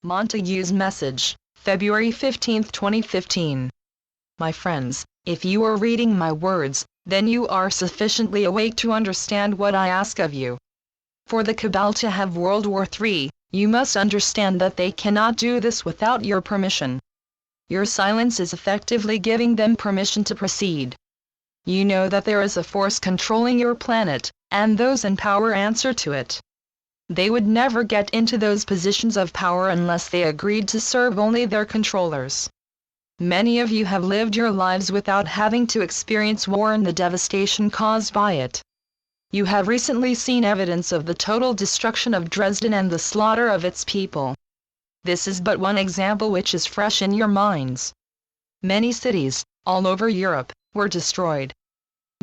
Montague's message, February 15, 2015. My friends, if you are reading my words, then you are sufficiently awake to understand what I ask of you. For the cabal to have World War III, you must understand that they cannot do this without your permission. Your silence is effectively giving them permission to proceed. You know that there is a force controlling your planet, and those in power answer to it. They would never get into those positions of power unless they agreed to serve only their controllers. Many of you have lived your lives without having to experience war and the devastation caused by it. You have recently seen evidence of the total destruction of Dresden and the slaughter of its people. This is but one example which is fresh in your minds. Many cities, all over Europe, were destroyed.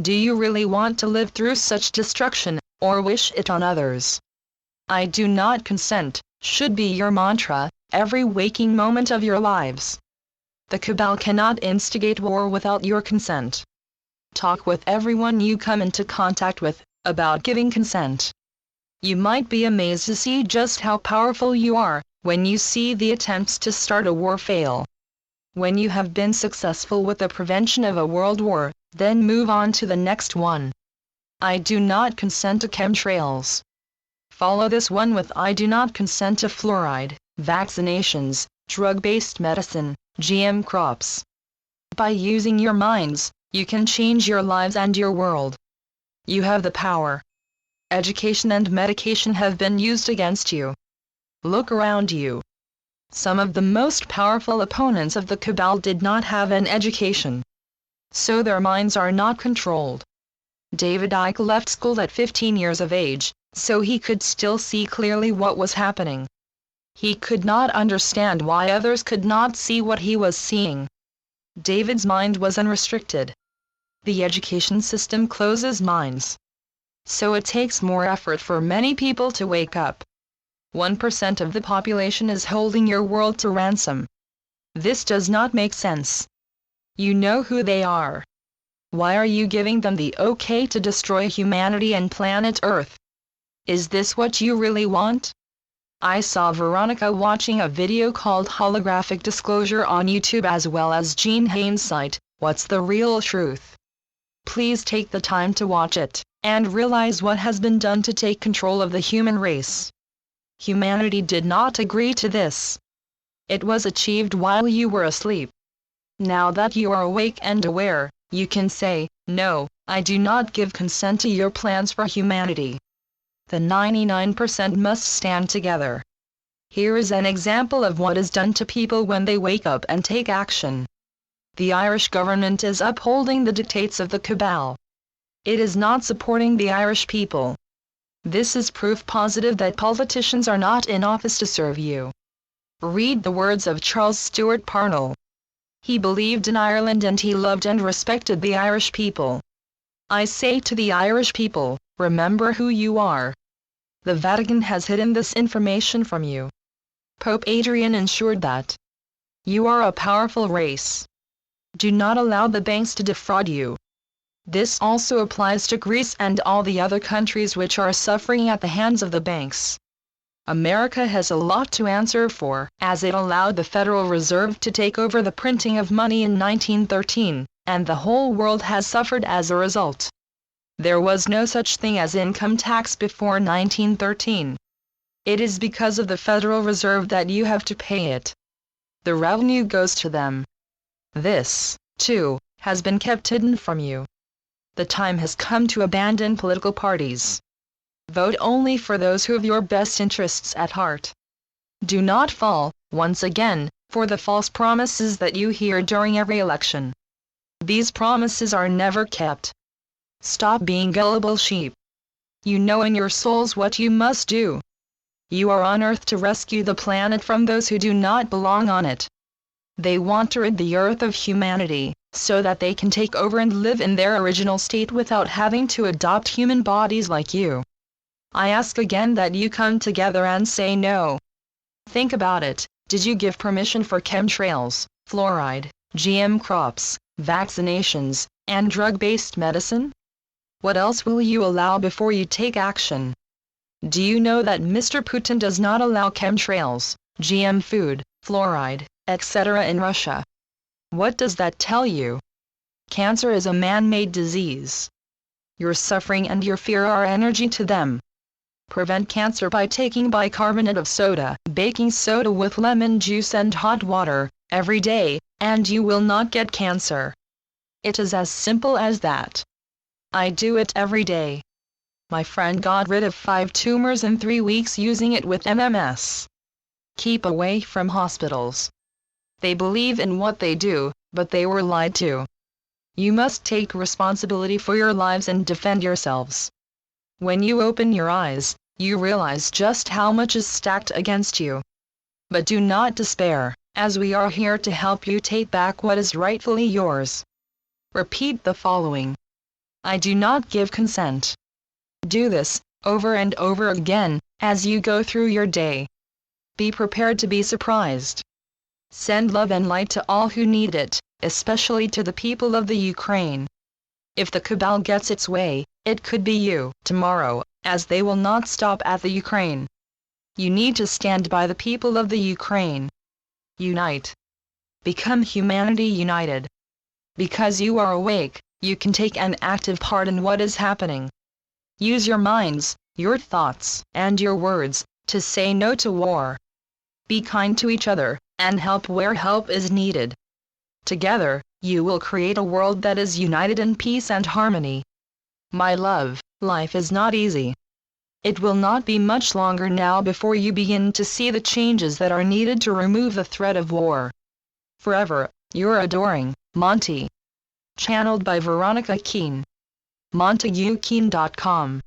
Do you really want to live through such destruction, or wish it on others? I do not consent, should be your mantra, every waking moment of your lives. The cabal cannot instigate war without your consent. Talk with everyone you come into contact with about giving consent. You might be amazed to see just how powerful you are when you see the attempts to start a war fail. When you have been successful with the prevention of a world war, then move on to the next one. I do not consent to chemtrails. Follow this one with I do not consent to fluoride, vaccinations, drug-based medicine, GM crops. By using your minds, you can change your lives and your world. You have the power. Education and medication have been used against you. Look around you. Some of the most powerful opponents of the cabal did not have an education. So their minds are not controlled. David Icke left school at 15 years of age, so he could still see clearly what was happening. He could not understand why others could not see what he was seeing. David's mind was unrestricted. The education system closes minds. So it takes more effort for many people to wake up. 1% of the population is holding your world to ransom. This does not make sense. You know who they are. Why are you giving them the okay to destroy humanity and planet Earth? Is this what you really want? I saw Veronica watching a video called Holographic Disclosure on YouTube as well as Gene Haynes' site, What's the Real Truth? Please take the time to watch it, and realize what has been done to take control of the human race. Humanity did not agree to this. It was achieved while you were asleep. Now that you are awake and aware, you can say, no, I do not give consent to your plans for humanity. The 99% must stand together. Here is an example of what is done to people when they wake up and take action. The Irish government is upholding the dictates of the cabal. It is not supporting the Irish people. This is proof positive that politicians are not in office to serve you. Read the words of Charles Stewart Parnell. He believed in Ireland and he loved and respected the Irish people. I say to the Irish people, remember who you are. The Vatican has hidden this information from you. Pope Adrian ensured that. You are a powerful race. Do not allow the banks to defraud you. This also applies to Greece and all the other countries which are suffering at the hands of the banks. America has a lot to answer for, as it allowed the Federal Reserve to take over the printing of money in 1913, and the whole world has suffered as a result. There was no such thing as income tax before 1913. It is because of the Federal Reserve that you have to pay it. The revenue goes to them. This, too, has been kept hidden from you. The time has come to abandon political parties. Vote only for those who have your best interests at heart. Do not fall, once again, for the false promises that you hear during every election. These promises are never kept. Stop being gullible sheep. You know in your souls what you must do. You are on earth to rescue the planet from those who do not belong on it. They want to rid the earth of humanity, so that they can take over and live in their original state without having to adopt human bodies like you. I ask again that you come together and say no. Think about it. Did you give permission for chemtrails, fluoride, GM crops, vaccinations, and drug-based medicine? What else will you allow before you take action? Do you know that Mr. Putin does not allow chemtrails, GM food, fluoride, etc. in Russia. What does that tell you? Cancer is a man-made disease. Your suffering and your fear are energy to them. Prevent cancer by taking bicarbonate of soda, baking soda with lemon juice and hot water, every day, and you will not get cancer. It is as simple as that. I do it every day. My friend got rid of 5 tumors in 3 weeks using it with MMS. Keep away from hospitals. They believe in what they do, but they were lied to. You must take responsibility for your lives and defend yourselves. When you open your eyes, you realize just how much is stacked against you. But do not despair, as we are here to help you take back what is rightfully yours. Repeat the following. I do not give consent. Do this, over and over again, as you go through your day. Be prepared to be surprised. Send love and light to all who need it, especially to the people of the Ukraine. If the cabal gets its way, it could be you, tomorrow, as they will not stop at the Ukraine. You need to stand by the people of the Ukraine. Unite. Become humanity united. Because you are awake, you can take an active part in what is happening. Use your minds, your thoughts, and your words, to say no to war. Be kind to each other, and help where help is needed. Together, you will create a world that is united in peace and harmony. My love, life is not easy. It will not be much longer now before you begin to see the changes that are needed to remove the threat of war. Forever, your adoring, Monty. Channeled by Veronica Keane. MontagueKeane.com